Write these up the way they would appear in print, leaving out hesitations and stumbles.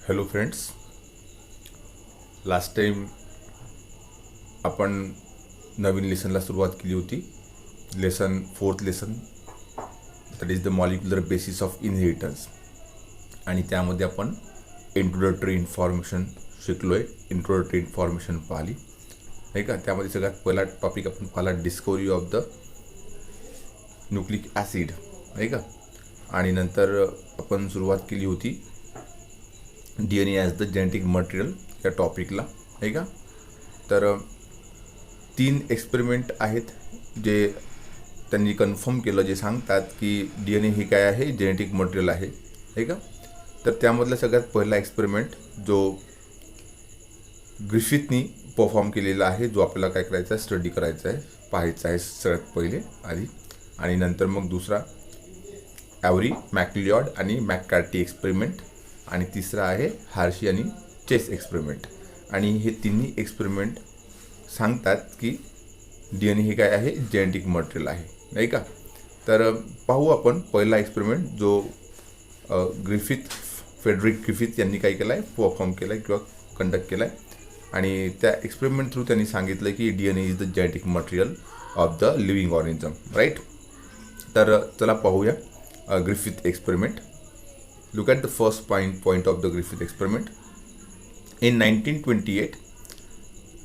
Hello friends, last time आपण नवीन लेसनला सुरुवात केली होती. Lesson fourth lesson, that is the molecular basis of inheritance. आणि त्यामध्ये आपण इंट्रोडक्टरी इन्फॉर्मेशन शिकलो आहे. इंट्रोडक्टरी इन्फॉर्मेशन पाहिली नाही का. त्यामध्ये सगळ्यात पहिला टॉपिक आपण पाहिला discovery of the nucleic acid नाही का. आणि नंतर आपण सुरुवात केली होती DNA as the genetic material या टॉपिकला आहे का. तर 3 एक्सपेरिमेंट आहेत जे त्यांनी कन्फर्म केलं, जे सांगतात की DNA हे काय आहे, जेनेटिक मटेरियल आहे का. तर त्यामधला सगळ्यात पहिला एक्सपेरिमेंट जो ग्रिफिथनी परफॉर्म केलेला आहे, जो आपल्याला काय करायचा आहे, स्टडी करायचा आहे, पाहायचा आहे सगळ्यात पहिले आधी. आणि नंतर मग दुसरा ॲव्हरी, मॅकलिऑड आणि मॅककार्टी एक्सपेरिमेंट. आणि तिसरा आहे हार्शी आणि चेस एक्सपेरिमेंट. आणि हे तिन्ही एक्सपेरिमेंट सांगतात की DNA हे काय आहे, जेनेटिक मटेरियल आहे नाही का. तर पाहू आपण पहिला एक्सपेरिमेंट जो फेडरिक ग्रिफिथ यांनी काय केला आहे, परफॉर्म केला आहे किंवा कंडक्ट केला आहे. आणि त्या एक्सपेरिमेंट थ्रू त्यांनी सांगितलं की DNA is the genetic material of the living organism, right. तर चला पाहूया Griffith experiment. Look at the first point of the Griffith experiment. In 1928,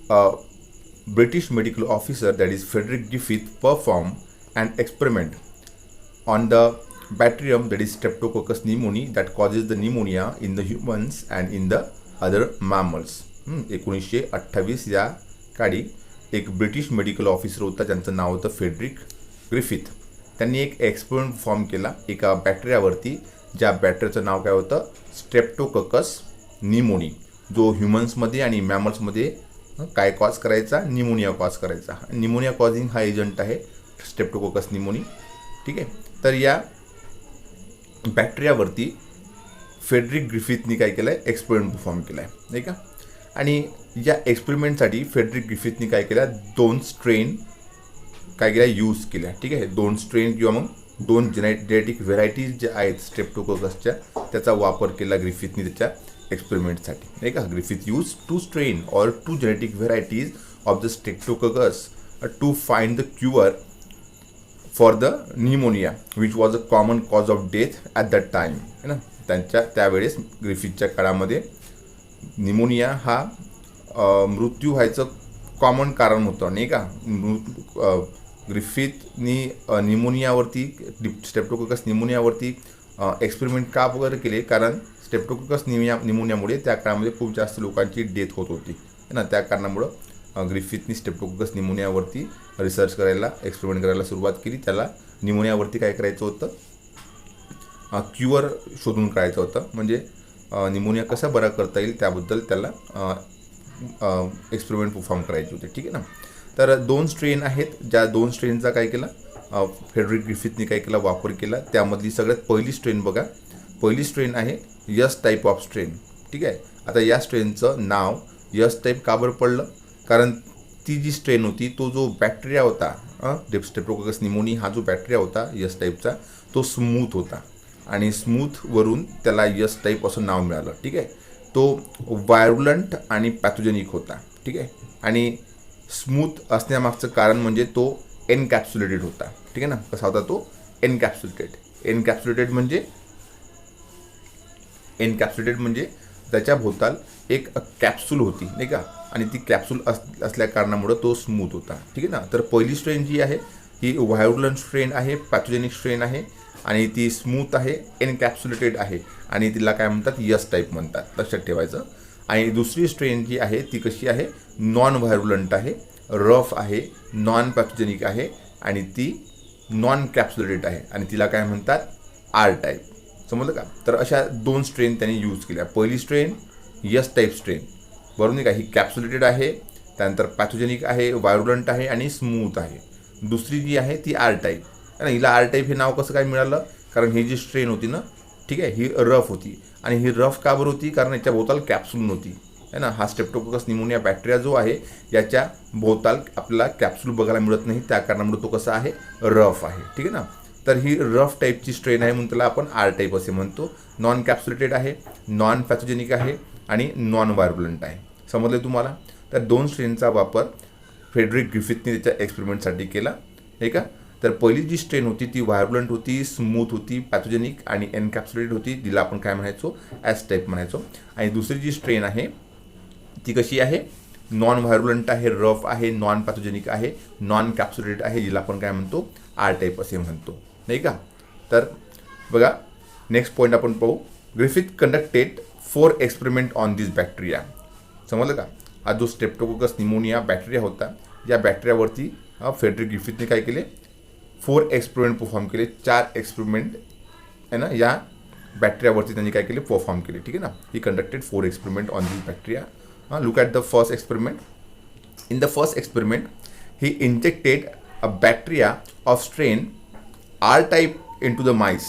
a British medical officer, that is Frederick Griffith, performed an experiment on the bacterium, that is Streptococcus pneumoniae, that causes the pneumonia in the humans and in the other mammals. 1928 या काळी एक British medical officer होता, ज्यांचं नाव होतं Frederick Griffith. त्यांनी एक experiment perform केला एका बॅक्टेरियावरती, ज्या बॅक्टेरियाचं नाव काय होतं, स्ट्रेप्टोकोकस निमोनी, जो ह्युमन्समध्ये आणि मॅमल्समध्ये काय कॉज करायचा, निमोनिया कॉज करायचा. निमोनिया कॉजिंग हा एजंट आहे स्ट्रेप्टोकोकस निमोनी, ठीक आहे. तर या बॅक्टेरियावरती फेडरिक ग्रिफिथनी काय केलं आहे, एक्सपेरिमेंट परफॉर्म केला आहे नाही का. आणि या एक्सपेरिमेंटसाठी फेडरिक ग्रिफिथनी काय केलं, 2 स्ट्रेन काय केल्या, यूज केल्या, ठीक आहे. 2 स्ट्रेन किंवा मग 2 जेनेटिक व्हेरायटीज ज्या आहेत स्ट्रेप्टोकोकसच्या, त्याचा वापर केला ग्रिफिथनी त्याच्या एक्सपेरिमेंटसाठी नाही का. Griffith use 2 strain or 2 genetic varieties of the streptococcus to find the cure for the pneumonia which was a common cause of death at that time है ना. त्यावेळेस ग्रिफिथच्या काळामध्ये निमोनिया हा मृत्यू व्हायचं कॉमन कारण होतं नाही का. ग्रिफिथनी निमोनियावरती, स्ट्रेप्टोकोकस निमोनियावरती एक्सपेरिमेंट का वगैरे केले, कारण स्ट्रेप्टोकोकस निमोनियामुळे त्या काळामध्ये खूप जास्त लोकांची डेथ होत होती है ना. त्या कारणामुळं ग्रिफिथनी स्ट्रेप्टोकोकस निमोनियावरती रिसर्च करायला, एक्सपेरिमेंट करायला सुरुवात केली. त्याला निमोनियावरती काय करायचं होतं, क्युअर शोधून काढायचं होतं, म्हणजे निमोनिया कसा बरा करता येईल त्याबद्दल त्याला एक्सपेरिमेंट परफॉर्म करायचे होते, ठीक आहे ना. तर 2 स्ट्रेन आहेत, ज्या 2 स्ट्रेनचा काय केला, फेडरिक ग्रिफिथनी काय केला, वापर केला. त्यामधली सगळ्यात पहिली स्ट्रेन बघा, पहिली स्ट्रेन आहे यस टाईप ऑफ स्ट्रेन, ठीक आहे. आता या स्ट्रेनचं नाव यस टाईप का बरं पडलं, कारण ती जी स्ट्रेन होती, तो जो बॅक्टेरिया होता स्ट्रेप्टोकोकस निमोनी, हा जो बॅक्टेरिया होता यस टाईपचा, तो स्मूथ होता. आणि स्मूथवरून त्याला यस टाईप असं नाव मिळालं, ठीक आहे. तो व्हायरुलंट आणि पॅथोजेनिक होता, ठीक आहे. आणि स्मूथ असण्यामागचं कारण म्हणजे तो एनकॅप्सुलेटेड होता, ठीक आहे ना. कसा होता तो, एनकॅप्सुलेटेड म्हणजे त्याच्या भोवताल एक कॅप्सूल होती नाही का. आणि ती कॅप्सूल असल्या कारणामुळं तो स्मूथ होता, ठीक आहे ना. तर पहिली स्ट्रेन जी आहे ही व्हायरुलंट स्ट्रेन आहे, पॅथोजेनिक स्ट्रेन आहे, आणि ती स्मूथ आहे, एनकॅप्सुलेटेड आहे, आणि तिला काय म्हणतात, यस टाईप म्हणतात, लक्षात ठेवायचं. आणि दुसरी स्ट्रेन जी आहे ती कशी आहे, नॉन व्हायरुलंट आहे, रफ आहे, नॉन पॅथोजेनिक आहे, आणि ती नॉन कॅप्सुलेटेड आहे, आणि तिला काय म्हणतात, आर टाईप. समजलं का. तर अशा 2 स्ट्रेन त्यांनी यूज केल्या. पहिली स्ट्रेन यस टाईप स्ट्रेन, बरोबर नाही का, ही कॅप्सुलेटेड आहे, त्यानंतर पॅथोजेनिक आहे, व्हायरुलंट आहे आणि स्मूथ आहे. दुसरी जी आहे ती आर टाईप आहे ना. हिला आर टाईप हे नाव कसं काय मिळालं, कारण ही जी स्ट्रेन होती ना, ठीक आहे, ही रफ होती. आणि ही रफ का बरं होती, कारण याच्या भोवताल कॅप्सूल नव्हती है ना. हा स्ट्रेप्टोकोकस निमोनिया बॅक्टेरिया जो आहे, याच्या भोवताल आपल्याला कॅप्सूल बघायला मिळत नाही, त्या कारणामुळे तो कसा आहे, रफ आहे, ठीक आहे ना. तर ही रफ टाईपची स्ट्रेन आहे म्हणून त्याला आपण आर टाईप असे म्हणतो. नॉन कॅप्सुलेटेड आहे, नॉन पॅथोजेनिक आहे आणि नॉन व्हायरुलंट आहे. समजले तुम्हाला? तर 2 स्ट्रेनचा वापर फ्रेडरिक ग्रिफिथने त्याच्या एक्सपेरिमेंटसाठी केला, हे का. तर पहिली जी स्ट्रेन होती ती व्हायरुलंट होती, स्मूथ होती, पॅथोजेनिक आणि एनकॅप्सुलेटेड होती, जिला आपण काय म्हणायचो, एस टाईप म्हणायचो. आणि दुसरी जी स्ट्रेन आहे ती कशी आहे, नॉन व्हायरुलंट आहे, रफ आहे, नॉन पॅथोजेनिक आहे, नॉन कॅप्सुलेटेड आहे, जिला आपण काय म्हणतो, आर टाईप असे म्हणतो, नाही का. तर बघा नेक्स्ट पॉईंट आपण पाहू. Griffith conducted 4 experiment on this bacteria. समजलं का. हा जो स्ट्रेप्टोकोकस निमोनिया बॅक्टेरिया होता, या बॅक्टेरियावरती फ्रेडरिक ग्रिफिथने काय केले, 4 एक्सपेरिमेंट परफॉर्म केले. 4 एक्सपेरिमेंट आहे ना या बॅक्टेरियावरती त्यांनी काय केले, परफॉर्म केले, ठीक आहे ना. ही conducted 4 experiment on this bacteria. Look at the first experiment. In the first experiment, he injected a bacteria of strain R type into the mice.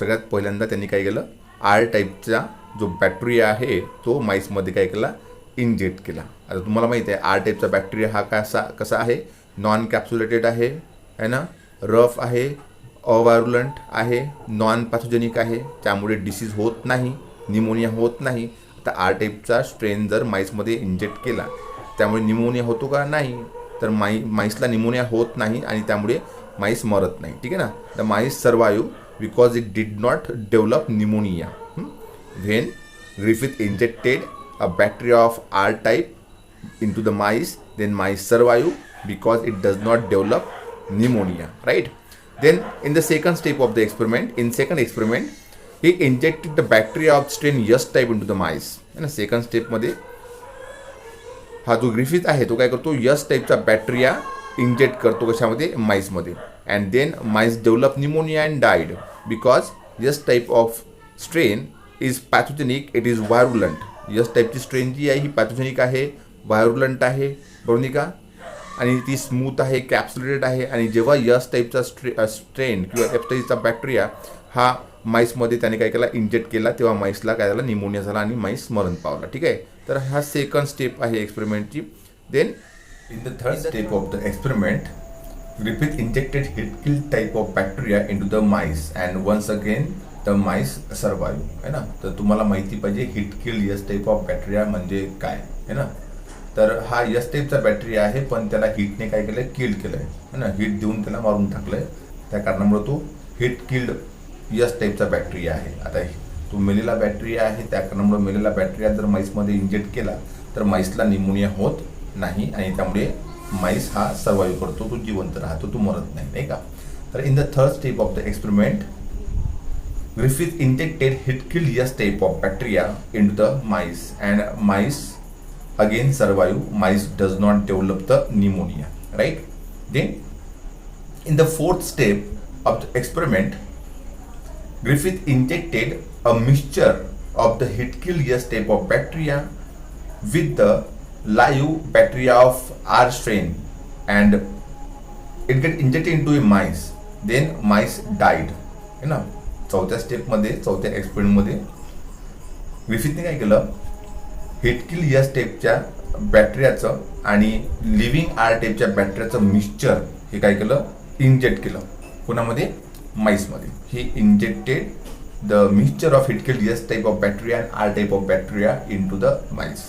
सगळ्यात पहिल्यांदा त्यांनी काय केलं, R टाईपचा जो बॅक्टेरिया आहे तो माईसमध्ये काय केला, इंजेक्ट केला. आता तुम्हाला माहिती आहे R टाईपचा बॅक्टेरिया हा कसा आहे, नॉन कॅप्सुलेटेड आहे ना, रफ आहे, अव्हायरुलंट आहे, नॉन पॅथोजेनिक आहे, त्यामुळे डिसीज होत नाही, निमोनिया होत नाही. आता आर टाईपचा स्ट्रेन जर माईसमध्ये इंजेक्ट केला त्यामुळे निमोनिया होतो का, नाही. तर माईसला निमोनिया होत नाही आणि त्यामुळे माईस मरत नाही, ठीक आहे ना. The mice survive because it did not develop pneumonia. When Griffith injected a bacteria of R type in to the mice, then mice survive because it does not develop pneumonia, right. Then in the second step of the experiment, in second experiment he injected the bacteria of strain S type into the mice. है ना. Second स्टेपमध्ये हा जो Griffith आहे तो काय करतो, S टाईपचा बॅक्टेरिया इंजेक्ट करतो कशामध्ये, माईसमध्ये. And then mice develop pneumonia and died because S type of strain is pathogenic, it is virulent. S टाईपची स्ट्रेन जी आहे ही पॅथोजेनिक आहे, व्हायरुलंट आहे, बरोबर नाही का. आणि ती स्मूथ आहे, कॅप्सुलेटेड आहे. आणि जेव्हा S टाईपचा स्ट्रेन किंवा F टाईपचा बॅक्टेरिया हा माईसमध्ये त्याने काय केला, इंजेक्ट केला, तेव्हा माईसला काय झाला, निमोनिया झाला आणि माईस मरण पावला, ठीक आहे. तर हा सेकंड स्टेप आहे एक्सपेरिमेंटची. Then in the third step of the experiment, Griffith injected heat kill type of bacteria in to the mice and once again the mice survive, है ना. तर तुम्हाला माहिती पाहिजे heat kill S type of bacteria म्हणजे काय, है ना. तर हा S टाईपचा बॅक्टेरिया आहे, पण त्याला हिटने काय केलं, किल केलं आहे ना, हिट देऊन त्याला मारून टाकलं आहे. त्या कारणामुळे तो हिट किल्ड S टाईपचा बॅक्टेरिया आहे. आता तो मेलेला बॅक्टेरिया आहे, त्या कारणामुळे मेलेला बॅक्टेरिया जर माईसमध्ये इंजेक्ट केला तर माईसला निमोनिया होत नाही आणि त्यामुळे माईस हा सर्वाइव्ह करतो, तो जिवंत राहतो, तो मरत नाही, नाही का. तर in the third step of the experiment, Griffith injected heat kill S type of bacteria in to the mice and mice again survive. Mice does not develop the pneumonia, right. Then in the fourth step of the experiment, Griffith injected a mixture of the hit kill S type of bacteria with the live bacteria of R strain and it get injected into a mice. Then mice died. है ना. चौथ्या स्टेपमध्ये, चौथ्या एक्सपेरिमेंटमध्ये ग्रिफिथने काय केलं, hit kill S टाईपच्या बॅक्टेरियाचं आणि living R टाईपच्या बॅक्टेरियाचं मिक्सचर हे काय केलं, इंजेक्ट केलं. कोणामध्ये, माईसमध्ये. He injected the mixture of heat kill S type of bacteria and R type of bacteria in to the mice.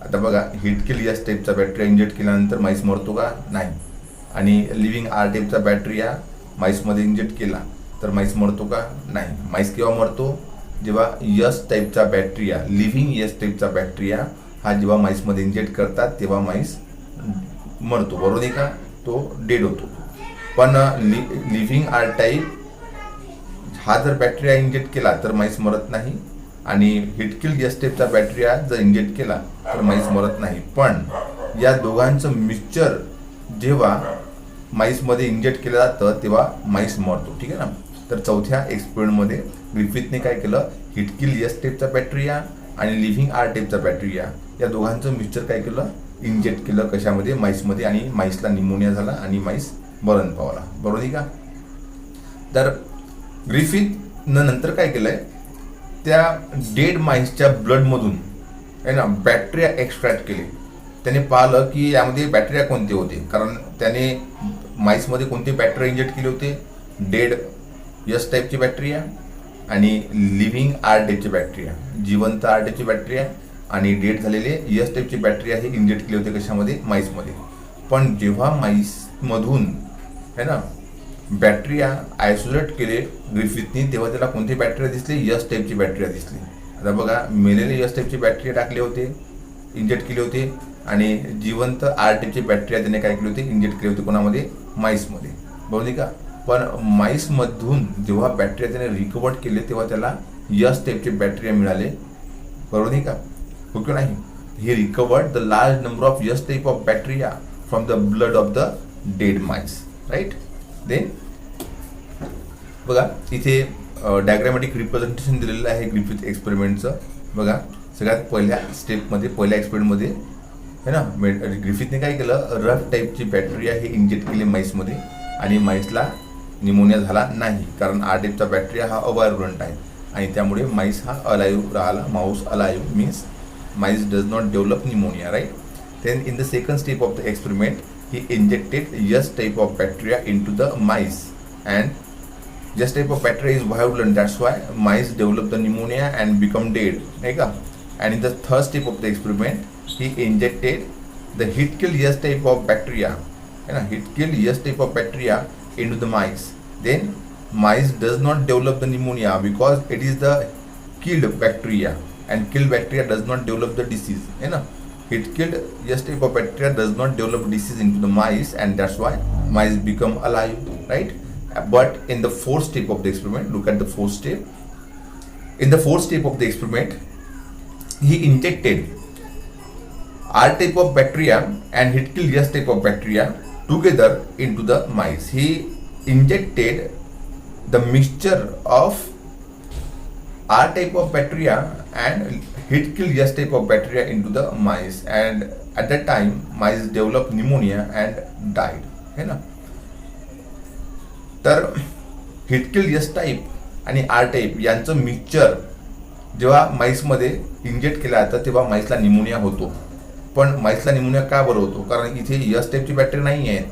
आता बघा, हिट किल S टाईपचा बॅक्टेरिया इंजेक्ट केल्यानंतर माईस मरतो का, नाही. आणि लिव्हिंग आर टाईपचा बॅक्टेरिया माईसमध्ये इंजेक्ट केला तर माईस मरतो का, नाही. माईस केव्हा मरतो, जेव्हा S टाईपचा बॅक्टेरिया, लिव्हिंग S टाईपचा बॅक्टेरिया हा जेव्हा माईसमध्ये इंजेक्ट करतात तेव्हा माईस मरतो, बरोबर आहे का, तो डेड होतो. पण लिव्हिंग आर टाईप हा जर बॅक्टेरिया इंजेक्ट केला तर माईस मरत नाही आणि हिट किल S टाईपचा बॅक्टेरिया जर इंजेक्ट केला तर माईस मरत नाही. पण या दोघांचं मिक्सचर जेव्हा माईसमध्ये इंजेक्ट केलं जातं तेव्हा माईस मरतो, ठीक आहे ना. तर चौथ्या एक्सपेरिमेंटमध्ये ग्रिफिथने काय केलं, हिट किल S टाईपचा बॅक्टेरिया आणि लिव्हिंग आर टाईपचा बॅक्टेरिया या दोघांचं मिक्सचर काय केलं, इंजेक्ट केलं कशामध्ये, माईसमध्ये. आणि माईसला निमोनिया झाला आणि माईस मरण पावला, बरोबर आहे का. तर ग्रिफिथनं नंतर काय केलंय, त्या डेड माईसच्या ब्लडमधून आहे ना बॅक्टेरिया एक्स्ट्रॅक्ट केले. त्याने पाहिलं की यामध्ये बॅक्टेरिया कोणते होते, कारण त्याने माईसमध्ये कोणते बॅक्टेरिया इंजेक्ट केले होते, डेड यस टाईपची बॅटरी आहे आणि लिव्हिंग आर टाईपची बॅटरी आहे. जिवंत आर टाईपची बॅटरी आहे आणि डेड झालेले यस टाईपची बॅटरी आहे इंजेक्ट केली होते कशामध्ये, माईसमध्ये. पण जेव्हा माईसमधून है ना बॅटरिया आयसोलेट केले ग्रिफिथनी, तेव्हा त्याला कोणती बॅटरी दिसली, यस टाईपची बॅटरी दिसली. आता बघा, मेलेले यस टाईपची बॅटरी टाकले होते, इंजेक्ट केले होते आणि जिवंत आर टाईपची बॅटरी त्याने काय केली होती, इंजेक्ट केली होती कोणामध्ये, माईसमध्ये. बरोबर का. पण माईसमधून जेव्हा बॅटरी त्याने रिकवर्ड केले तेव्हा त्याला यस टाईपचे बॅटरी मिळाले. बरोबर नाही का, हो की नाही. He recovered the large number of S type of bacteria from the blood of the dead mice, right. Then बघा इथे डायग्रॅमॅटिक रिप्रेझेंटेशन दिलेलं आहे ग्रिफिथ एक्सपेरिमेंटचं. बघा सगळ्यात पहिल्या स्टेपमध्ये, पहिल्या एक्सपेरिमेंटमध्ये है ना ग्रिफिथने काय केलं, रफ टाईपची बॅटरी आहे इंजेक्ट केली माईसमध्ये आणि माईसला निमोनिया झाला नाही, कारण आर टाईपचा बॅटरी हा अवायरुलंट आहे आणि त्यामुळे माईस हा अलाइव्ह राहिला. Mouse alive means mice does not develop pneumonia, right. Then in the second step of the experiment he injected yes type of bacteria into the mice, and yes type of bacteria is virulent, that's why mice develop the pneumonia and become dead, right? And in the third step of the experiment he injected the heat kill yes type of bacteria, heat kill yes type of bacteria into the mice. Then mice does not develop the pneumonia because it is the killed bacteria, and killed bacteria does not develop the disease, It killed yes type of bacteria does not develop disease into the mice, and that's why mice become alive, right? But in the fourth step of the experiment, look at the fourth step. In the fourth step of the experiment, he injected R type of bacteria and heat kill yes type of bacteria together into the mice. He injected the mixture of R type of bacteria and heat kill yes type of bacteria into the mice, and at that time mice developed pneumonia and died, है ना. तर heat kill yes type आणि R type यांचं mixture जेव्हा माईसमध्ये inject केलं जातं तेव्हा माईसला pneumonia होतो. पण माईसला निमोनिया का बरं होतो, कारण इथे यस टाईपची बॅटरी नाही आहे,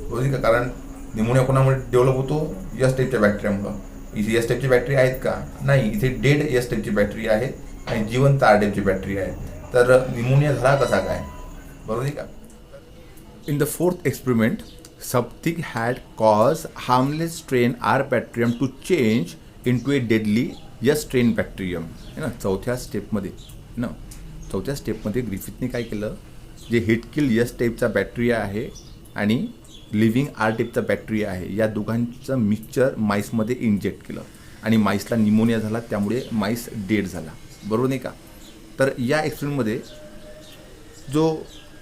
बरोबर का. कारण निमोनिया कोणामुळे डेव्हलप होतो, यस टाईपच्या बॅटरीमुळं. इथे यस टाईपची बॅटरी आहेत का, नाही, इथे डेड यस टाईपची बॅटरी आहे आणि जिवंत आर टाईपची बॅटरी आहे. तर निमोनिया झाला कसा काय, बरोबर का. In the fourth experiment something had cause harmless strain R bacterium to change in to a deadly S strain bacterium, है ना. चौथ्या स्टेपमध्ये ग्रिफिथने काय केलं, जे हिट किल यस टाईपचा बॅक्टेरिया आहे आणि लिव्हिंग आर टाईपचा बॅक्टेरिया आहे, या दोघांचं मिक्सचर माईसमध्ये इंजेक्ट केलं आणि माईसला निमोनिया झाला, त्यामुळे माईस डेड झाला, बरोबर नाही का. तर या एक्सपेरिमेंटमध्ये जो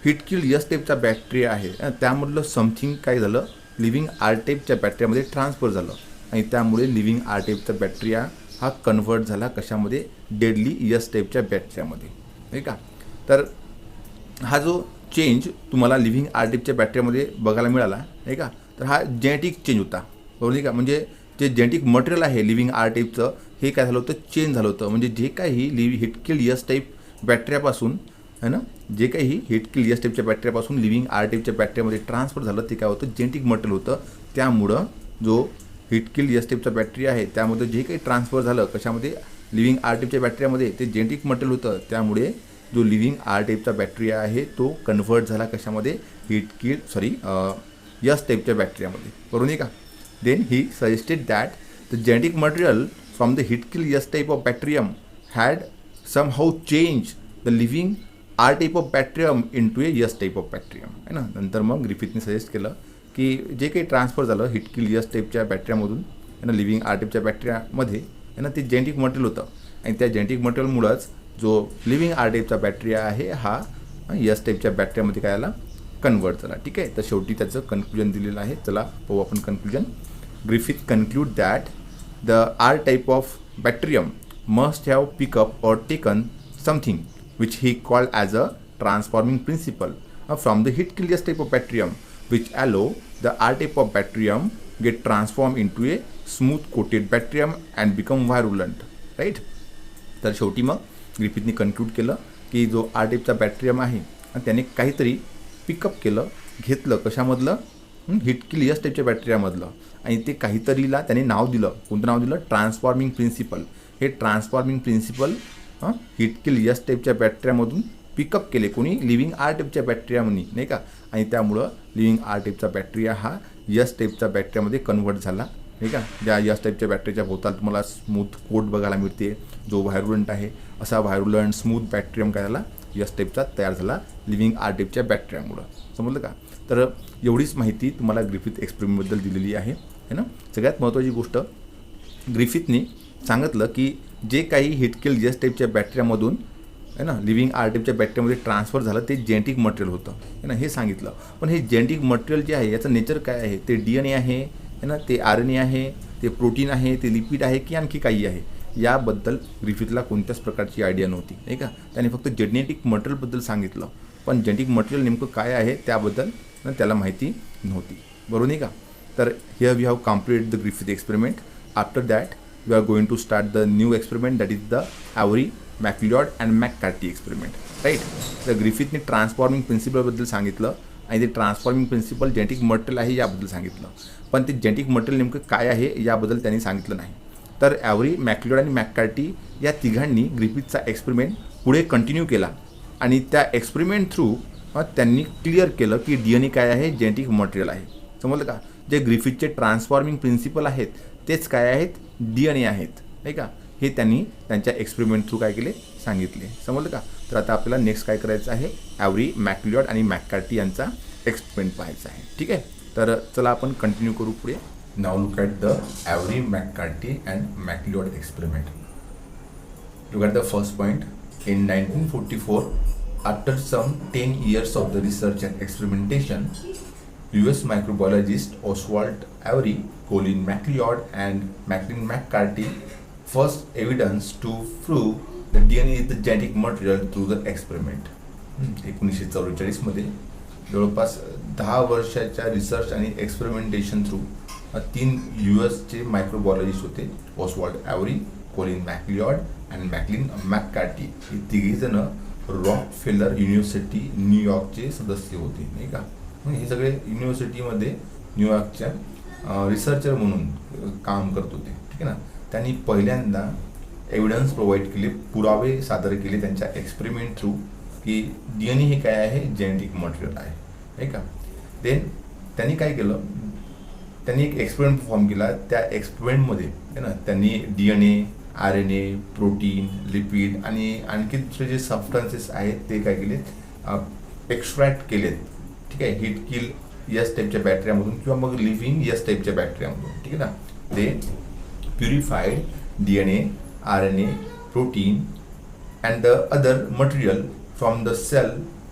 हिट किल यस टाईपचा बॅक्टेरिया आहे त्यामधलं समथिंग काय झालं, लिव्हिंग आर टाईपच्या बॅक्टेरियामध्ये ट्रान्सफर झालं आणि त्यामुळे लिव्हिंग आर टाईपचा बॅक्टेरिया हा कन्व्हर्ट झाला कशामध्ये, डेडली यस टाईपच्या बॅक्टेरियामध्ये, नाही का. तर हा जो चेंज तुम्हाला लिव्हिंग आर टाईपच्या बॅक्टेरियामध्ये बघायला मिळाला, नाही का. तर हा जेनेटिक चेंज होता, बरोबर नाही का. म्हणजे जे जेनेटिक मटेरियल आहे लिव्हिंग आर टाईपचं हे काय झालं होतं, चेंज झालं होतं. म्हणजे जे काही हिट किल यस टाईप बॅक्टेरियापासून है ना, जे काही हिट किल यस टाईपच्या बॅक्टेरियापासून लिव्हिंग आर टाईपच्या बॅक्टेरियामध्ये ट्रान्सफर झालं ते काय होतं, जेनेटिक मटेरियल होतं. त्यामुळं जो हिट किल यस टाईपचा बॅक्टेरिया आहे त्यामध्ये जे काही ट्रान्सफर झालं कशामध्ये, लिव्हिंग आर टाईपच्या बॅक्टेरियामध्ये, ते जेनेटिक मटेरियल होतं. त्यामुळे जो लिव्हिंग आर टाईपचा बॅक्टेरिया आहे तो कन्व्हर्ट झाला कशामध्ये, यस टाईपच्या बॅक्टेरियामध्ये, बरोबर नाही का. Then he suggested that the genetic material from the heat kill S type of bacterium had somehow change the living R type of bacterium in to a S type of bacterium, है ना. नंतर मग ग्रिफिथने suggest केलं की जे काही transfer झालं hit kill S टाईपच्या बॅक्टेरियामधून है ना, लिव्हिंग आर टाईपच्या बॅक्टेरियामध्ये है ना, ते जेनेटिक मटेरियल होतं आणि त्या जेनेटिक मटेरियलमुळंच जो लिव्हिंग आर टाईपचा बॅक्टेरिया आहे हा यस टाईपच्या बॅक्टेरियामध्ये काय आला, कन्वर्ट झाला, ठीक आहे. तर शेवटी त्याचं कन्क्लुजन दिलेलं आहे. चला पाहू आपण conclusion. Griffith concluded that the R type of bacterium must have pick up or taken something which he called as a transforming principle from the heat kill S type of bacterium which allow the R type of bacterium get transformed into a smooth coated bacterium and become virulent, right. तर शेवटी मग ग्रिफिथने conclude केलं की जो R टाईपचा bacterium आहे त्याने काहीतरी पिकअप केलं, घेतलं कशामधलं, हिट किल यस टाईपच्या बॅक्टेरियामधलं, आणि ते काहीतरीला त्याने नाव दिलं. कोणतं नाव दिलं? Transforming principle. हे transforming principle heat kill S टाईपच्या बॅक्टेरियामधून पिकअप केले कोणी? लिव्हिंग आर टाईपच्या बॅक्टेरियामध्ये, नाही का. आणि त्यामुळं लिव्हिंग आर टाईपचा बॅक्टेरिया हा यस टाईपच्या बॅक्टेरियामध्ये कन्व्हर्ट झाला, नाही का. ज्या यस टाईपच्या बॅक्टेरियाच्या भोवताल तुम्हाला स्मूथ कोट बघायला मिळते, जो व्हायरुलंट आहे. असा व्हायरुलंट स्मूथ बॅक्टेरियम काय झाला? यस टाईपचा तयार झाला लिव्हिंग आर टाईपच्या बॅक्टेरियामुळं. समजलं का? तर एवढीच माहिती तुम्हाला ग्रिफिथ एक्सपेरिमेंटबद्दल दिलेली आहे ना. सगळ्यात महत्त्वाची गोष्ट, ग्रिफिथने सांगितलं की जे काही हिटकिल यस टाईपच्या बॅक्टेरियामधून आहे ना लिव्हिंग आर टाईपच्या बॅक्टेरियामध्ये ट्रान्सफर झालं ते जेनेटिक मटेरियल होतं, आहे ना, हे सांगितलं. पण हे जेनेटिक मटेरियल जे आहे याचं नेचर काय आहे? ते DNA आहे ना, ते RNA आहे, ते प्रोटीन आहे, ते लिपिड आहे, की आणखी काही आहे? याबद्दल ग्रिफिथला कोणत्याच प्रकारची आयडिया नव्हती, नाही का. त्याने फक्त जेनेटिक मटेरियलबद्दल सांगितलं, पण जेनेटिक मटेरियल नेमकं काय आहे त्याबद्दल त्याला माहिती नव्हती, बरोबर नाही का. तर here we have completed the Griffith experiment. After that we are going to start the new experiment, that is the Avery, MacLeod and McCarty experiment, right. तर ग्रिफिथने ट्रान्सफॉर्मिंग प्रिन्सिपलबद्दल सांगितलं, आणि ते ट्रान्सफॉर्मिंग प्रिन्सिपल जेनेटिक मटेरियल आहे याबद्दल सांगितलं, पण ते जेनेटिक मटेरियल नेमकं काय आहे याबद्दल त्यांनी सांगितलं नाही. तर ॲव्हरी, मॅक्लिऑड आणि मॅककार्टी या तिघांनी ग्रिफिथचा एक्सपेरिमेंट पुढे कंटिन्यू केला, आणि त्या एक्सपेरिमेंट थ्रू त्यांनी क्लिअर केलं की DNA काय आहे? जेनेटिक मटेरियल आहे. समजलं का. जे ग्रिफिथचे ट्रान्सफॉर्मिंग प्रिन्सिपल आहेत तेच काय आहेत? DNA आहेत, नाही का. हे त्यांनी त्यांच्या एक्सपेरिमेंट थ्रू काय केले? सांगितले. समजलं का. तर आता आपल्याला नेक्स्ट काय करायचं आहे? ॲव्हरी, मॅक्लिऑड आणि मॅककार्टी यांचा एक्सपेरिमेंट पाहायचा आहे, ठीक आहे. तर चला आपण कंटिन्यू करू पुढे. Now look at the Avery, McCarty and MacLeod experiment. Look at the first point. In 1944, after some 10 years of the research and experimentation, US microbiologist Oswald Avery, Colin MacLeod, and Macklin McCarthy first evidence to prove that DNA is the genetic material through the experiment. 1944 मध्ये जवळपास 10 वर्षाच्या research आणि experimentation through 3 USचे microbiologist होते, Oswald ॲव्हरी, choline McLeod आणि McLean मॅककार्टी. हे तिघेजण Rockefeller university न्यूयॉर्कचे सदस्य होते, नाही का. हे सगळे युनिव्हर्सिटीमध्ये न्यूयॉर्कच्या रिसर्चर म्हणून काम करत होते, ठीक आहे ना. त्यांनी पहिल्यांदा एव्हिडन्स प्रोव्हाइड केले, पुरावे सादर केले त्यांच्या एक्सपेरिमेंट थ्रू की DNA हे काय आहे? जेनेटिक मटेरियल आहे, नाही का. देन त्यांनी काय केलं? त्यांनी एक एक्सपेरिमेंट परफॉर्म केला. त्या एक्सपेरिमेंटमध्ये आहे ना त्यांनी DNA, RNA, प्रोटीन, लिपिड आणि आणखी दुसरे जे सबस्टन्सेस आहेत ते काय केलेत? एक्स्ट्रॅक्ट केलेत, ठीक आहे. हिट किल यस टाईपच्या बॅक्टेरियामधून किंवा मग लिव्हिंग यस टाईपच्या बॅक्टेरियामधून, ठीक आहे ना. ते purified DNA, RNA, protein and the other material from the cell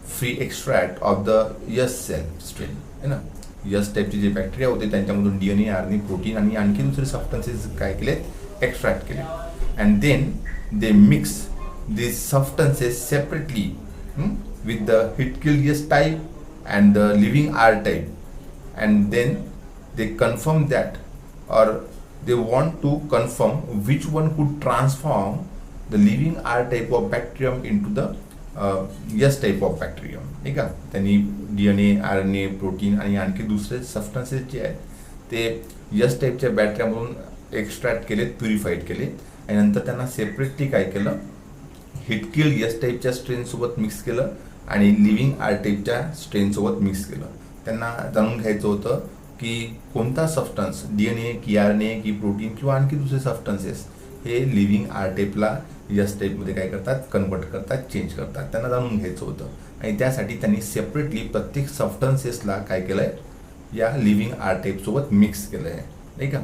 free extract of the S cell strain, है ना. यस टाईपचे जे बॅक्टेरिया होते त्यांच्यामधून DNA, RNA, प्रोटीन आणि आणखी दुसरे सबस्टन्सेस काय केलेत? एक्स्ट्रॅक्ट केले. And then they mix these substances separately with the hit kill yes type and the living R type, and then they confirm that, or they want to confirm which one could transform the living R type of bacterium into the yes type of bacterium, नाही का. त्यांनी DNA, RNA, protein आणि आणखी दुसरे substances जे आहेत ते yes टाईपच्या बॅक्टेरियामधून एक्स्ट्रॅक्ट केलेत, प्युरिफाईड केले, आणि नंतर त्यांना सेपरेटली काय केलं? हिटकिल यस टाईपच्या स्ट्रेनसोबत मिक्स केलं आणि लिव्हिंग आर टाईपच्या स्ट्रेनसोबत मिक्स केलं. त्यांना जाणून घ्यायचं होतं की कोणता सबस्टन्स, DNA की RNA की प्रोटीन किंवा आणखी दुसरे सबस्टन्सेस हे लिव्हिंग आर टाईपला यस टाईपमध्ये काय करतात? कन्वर्ट करतात, चेंज करतात. त्यांना जाणून घ्यायचं होतं, आणि त्यासाठी त्यांनी सेपरेटली प्रत्येक सबस्टन्सेसला काय केलं आहे? या लिव्हिंग आर टाईपसोबत मिक्स केलं आहे, नाही का.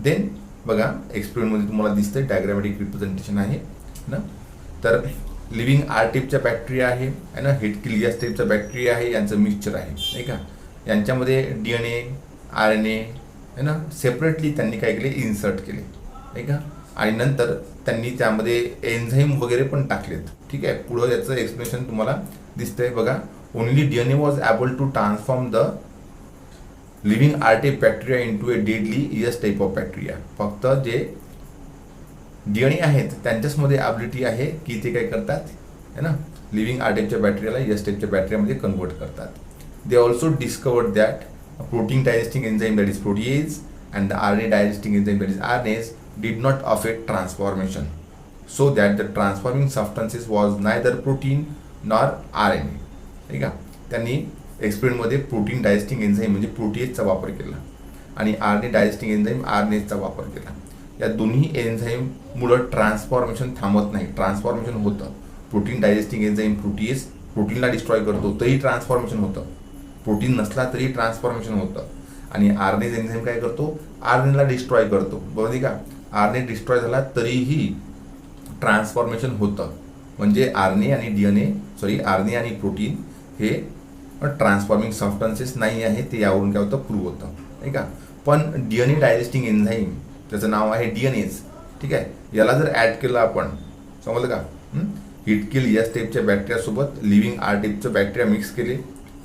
देन बघा एक्सपेरिमेंटमध्ये तुम्हाला दिसतं डायग्रामॅटिक रिप्रेझेंटेशन आहे ना. तर लिव्हिंग आर टाईपच्या बॅक्टेरिया आहे ना, हिटकिल यस टाईपचा बॅक्टेरिया आहे, यांचं मिक्सचर आहे, नाही का. यांच्यामध्ये DNA, RNA आहे ना सेपरेटली त्यांनी काय केले? इन्सर्ट केले, नाही का. आणि नंतर त्यांनी त्यामध्ये एन्झाईम वगैरे पण टाकलेत, ठीक आहे. पुढं याचं एक्सप्लेनेशन तुम्हाला दिसतंय बघा. Only DNA was able to transform the living R type bacteria into a deadly S type of bacteria. फक्त जे DNA आहेत त्यांच्याचमध्ये ॲबिलिटी आहे की ते काय करतात? है ना, लिव्हिंग आर टाईपच्या बॅक्टेरियाला यस टाईपच्या बॅक्टेरियामध्ये कन्वर्ट करतात. They also discovered that protein digesting enzyme, that is protease, and the RNA digesting enzyme, that is RNase, did not affect transformation, so that the transforming substances was neither protein nor RNA. ठीक आहे. त्यांनी एक्सपेरिमेंटमध्ये protein डायजेस्टिंग enzyme म्हणजे प्रोटीएजचा वापर केला आणि RNA डायजेस्टिंग enzyme RNaseचा वापर केला. या दोन्ही एन्झाईममुळं ट्रान्सफॉर्मेशन थांबत नाही, ट्रान्सफॉर्मेशन होतं. प्रोटीन डायजेस्टिंग एन्झाईम प्रोटीएज प्रोटीनला डिस्ट्रॉय करतो तरी ट्रान्सफॉर्मेशन होतं, प्रोटीन नसला तरी ट्रान्सफॉर्मेशन होतं. आणि RNase एन्झाईम काय करतो, RNAला डिस्ट्रॉय करतो, बरोबर आहे का. RNA डिस्ट्रॉय झाला तरीही ट्रान्सफॉर्मेशन होतं. म्हणजे RNA आणि प्रोटीन हे ट्रान्सफॉर्मिंग सबस्टन्सेस नाही आहे, ते यावरून काय होतं, प्रूव्ह होतं, नाही का. पण DNA डायजेस्टिंग एन्झाईम, त्याचं नाव आहे DNase, ठीक आहे. याला जर ॲड केलं आपण, समजलं का, हिट किल या स्टेपच्या बॅक्टेरियासोबत लिव्हिंग आर टाईपचं बॅक्टेरिया मिक्स केले,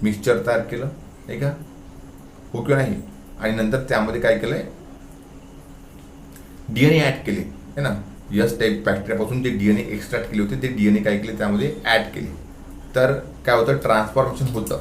मिक्सचर तयार केलं, नाही का, हो किंवा नाही. आणि नंतर त्यामध्ये काय केलंय, DNA ॲड केले, है ना. यस टाईप बॅक्टेरियापासून जे DNA एक्स्ट्रॅक्ट केले होते ते DNA काय केले, त्यामध्ये ॲड केले, तर काय होतं, ट्रान्सफॉर्मेशन होतं.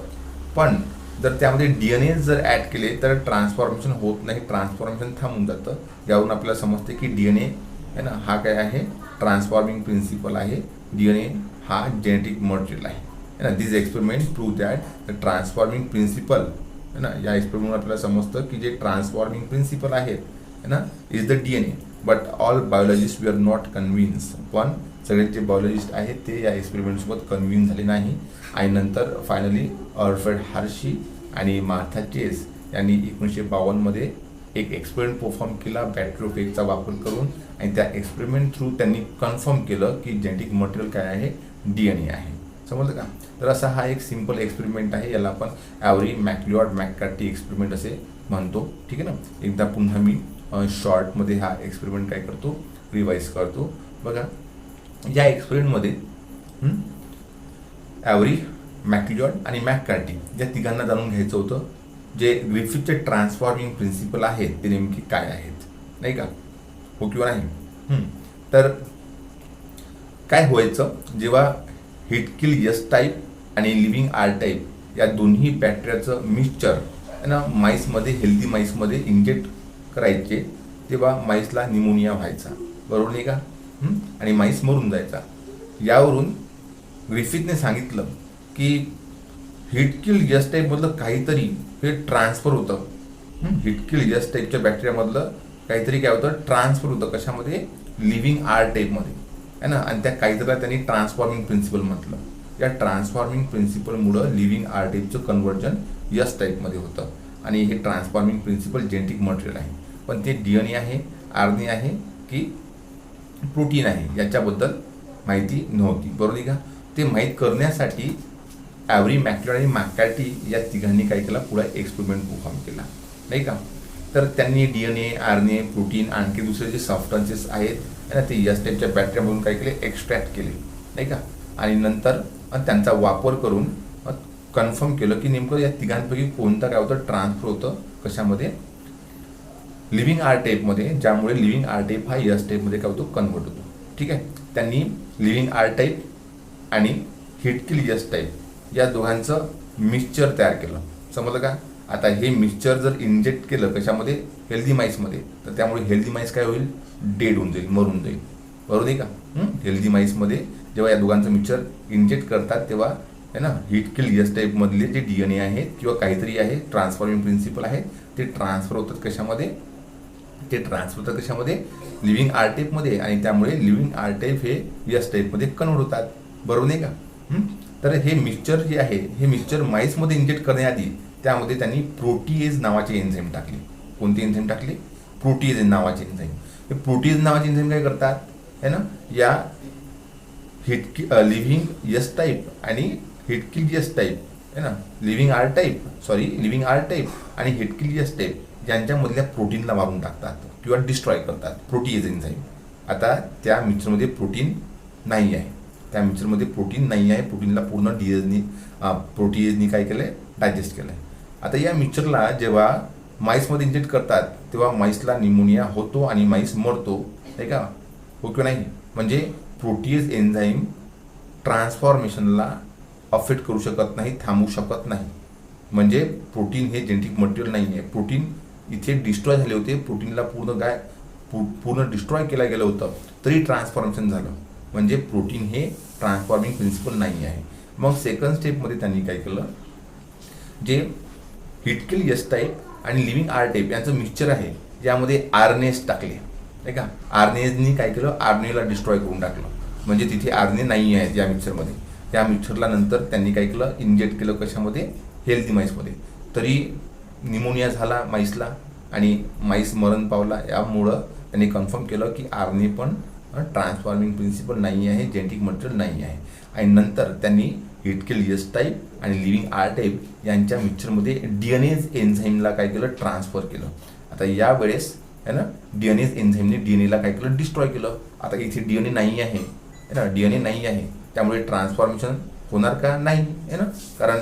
पण जर त्यामध्ये DNA जर ॲड केले तर ट्रान्सफॉर्मेशन होत नाही, ट्रान्सफॉर्मेशन थांबून जातं. यावरून आपल्याला समजते की DNA है ना, हा काय आहे, ट्रान्सफॉर्मिंग प्रिन्सिपल आहे. DNA हा जेनेटिक मटेरियल आहे, है ना. This experiment prove that the transforming principle, है ना. या एक्सपेरिमेंट आपल्याला समजतं की जे ट्रान्सफॉर्मिंग प्रिन्सिपल आहेत, है ना, is the DNA. But all biologist we are not convince. पण सगळे जे बायोलॉजिस्ट आहेत ते या एक्सपेरिमेंटसोबत कन्व्हिन्स झाले नाही. आणि नंतर फायनली अल्फ्रेड हार्शी आणि मार्था चेस यांनी 1952 एक एक्सपेरिमेंट परफॉर्म केला बॅक्टेरियोफेजचा वापर करून. आणि त्या एक्सपेरिमेंट थ्रू त्यांनी कन्फर्म केलं की जेनेटिक मटेरियल काय आहे, DNA आहे. समजलं का. तर असा हा एक सिम्पल एक्सपेरिमेंट आहे, याला आपण ॲव्हरी मॅक्लिऑड मॅककार्टी एक्सपेरिमेंट असे म्हणतो, ठीक आहे ना. एकदा पुन्हा मी शॉर्टमध्ये हा एक्सपेरिमेंट काय करतो, रिवाईज करतो. बघा, या एक्सपेरिमेंटमध्ये ॲव्हरी, मॅक्लिऑड आणि मॅककार्टी या तिघांना जाणून घ्यायचं होतं जे ग्रिफिथचे ट्रान्सफॉर्मिंग प्रिन्सिपल आहेत ते नेमकी काय आहेत, नाही का, हो किंवा नाही. तर काय व्हायचं, जेव्हा हिटकिल यस टाईप आणि लिव्हिंग आर टाईप या दोन्ही बॅक्टेरियाचं मिक्सचर आहे ना माईसमध्ये, हेल्दी माईसमध्ये इंजेक्ट करायचे, तेव्हा माईसला निमोनिया व्हायचा, बरोबर नाही का, आणि माईस मरून जायचा. यावरून ग्रिफिथने सांगितलं की हिटकिल यस टाईपमधलं काहीतरी हे ट्रान्सफर होतं. हिटकिल यस टाईपच्या बॅक्टेरियामधलं काहीतरी काय होतं, ट्रान्सफर होतं, कशामध्ये, लिव्हिंग आर टाईपमध्ये, आहे ना. आणि त्या काहीतरीला त्यांनी ट्रान्सफॉर्मिंग प्रिन्सिपल म्हटलं. या ट्रान्सफॉर्मिंग प्रिन्सिपलमुळं लिव्हिंग आर टाईपचं कन्व्हर्जन यस टाईपमध्ये होतं. आणि हे ट्रान्सफॉर्मिंग प्रिन्सिपल जेनेटिक मटेरियल आहे. पण ते DNA आहे, RNA आहे की प्रोटीन आहे याच्याबद्दल माहिती नव्हती, बरोबर आहे का. ते माहीत करण्यासाठी ॲव्हरी, मॅक्लिऑड आणि मॅककार्टी या तिघांनी काय केला, पुढे एक्सपेरिमेंट परफॉर्म केला, नाही का. तर त्यांनी DNA, RNA, प्रोटीन, आणखी दुसरे जे सबस्टन्सेस आहेत ना ते यस टाईपच्या बॅक्टेरियामधून काय केले, एक्स्ट्रॅक्ट केले, नाही का. आणि नंतर त्यांचा वापर करून कन्फर्म केलं की नेमकं या तिघांपैकी कोणतं काय होतं, ट्रान्सफर होतं, कशामध्ये, लिव्हिंग आर टाईपमध्ये, ज्यामुळे लिव्हिंग आर टाईप हा यस टाईपमध्ये काय होतो, कन्वर्ट होतो, ठीक आहे. त्यांनी लिव्हिंग आर टाईप आणि हिटकिल यस टाईप या दोघांचं मिक्सचर तयार केलं, समजलं का. आता हे मिक्सचर जर इंजेक्ट केलं कशामध्ये, हेल्दी माईसमध्ये, तर त्यामुळे हेल्दी माईस काय होईल, डेड होऊन जाईल, मरून जाईल, बरोबर आहे का. हेल्दी माईसमध्ये जेव्हा या दोघांचं मिक्सचर इंजेक्ट करतात तेव्हा है ना, हिटकिल यस टाईपमधले जे DNA आहेत किंवा काहीतरी आहे, ट्रान्सफॉर्मिंग प्रिन्सिपल आहे, ते ट्रान्सफर होतात कशामध्ये, लिव्हिंग आर टाईपमध्ये. आणि त्यामुळे लिव्हिंग आर टाईप हे यस टाईपमध्ये कन्वर्ट होतात, बरोबर नाही का. तर हे मिक्सचर जे आहे, हे मिक्सचर माईसमध्ये इंजेक्ट करण्याआधी त्यामध्ये त्यांनी प्रोटीएज नावाचे एन्झाईम टाकले. कोणते एन्झाईम टाकले, प्रोटीएज नावाचे एन्झाईम. हे प्रोटीएज नावाचे एन्झाईम काय करतात, है ना, या लिव्हिंग यस टाईप आणि हिटकिल यस टाईप, है ना, लिव्हिंग आर टाईप आणि हिटकिल यस टाईप यांच्यामधल्या प्रोटीनला मारून टाकतात किंवा डिस्ट्रॉय करतात, प्रोटीएज एन्झाईम. आता त्या मिक्सरमध्ये प्रोटीन नाही आहे, प्रोटीनला पूर्ण प्रोटीएजनी काय केलं आहे, डायजेस्ट केलं आहे. आता या मिक्सचरला जेव्हा माईसमध्ये इंजेक्ट करतात तेव्हा माईसला निमोनिया होतो आणि माईस मरतो, आहे का, हो किंवा नाही. म्हणजे प्रोटीएज एन्झाईम ट्रान्सफॉर्मेशनला अफेक्ट करू शकत नाही, थांबवू शकत नाही, म्हणजे प्रोटीन हे जेनेटिक मटेरियल नाही आहे. प्रोटीन इथे डिस्ट्रॉय झाले होते, प्रोटीनला पूर्ण डिस्ट्रॉय केलं गेलं होतं, तरी ट्रान्सफॉर्मेशन झालं. म्हणजे प्रोटीन हे ट्रान्सफॉर्मिंग प्रिन्सिपल नाही आहे. मग सेकंड स्टेपमध्ये त्यांनी काय केलं, जे हिटकिल एस टाईप आणि लिव्हिंग आर टाईप यांचं मिक्सचर आहे, ज्यामध्ये आरएनएस टाकले नाही का. आरएनएसनी काय केलं, आरएनएला डिस्ट्रॉय करून टाकलं. म्हणजे तिथे आरएनए नाही आहे या मिक्सचरमध्ये. त्या मिक्सचरला नंतर त्यांनी काय केलं, इंजेक्ट केलं कशामध्ये, हेल्दी माईसमध्ये. तरी निमोनिया झाला माईसला आणि माईस मरण पावला. यामुळं त्यांनी कन्फर्म केलं की आरएनए पण ट्रान्सफॉर्मिंग प्रिन्सिपल नाही आहे, जेनेटिक मटेरियल नाही आहे. आणि नंतर त्यांनी हिटकिल एस टाईप आणि लिव्हिंग आर टाईप यांच्या मिक्सचरमध्ये डीएनएज एन्झाईमला काय केलं, ट्रान्सफर केलं. आता यावेळेस आहे ना, डीएनएज एन्झाईमने डीएनएला काय केलं, डिस्ट्रॉय केलं. आता इथे डीएनए नाही आहे ना, डीएनए नाही आहे, त्यामुळे ट्रान्सफॉर्मेशन होणार का, नाही आहे ना, कारण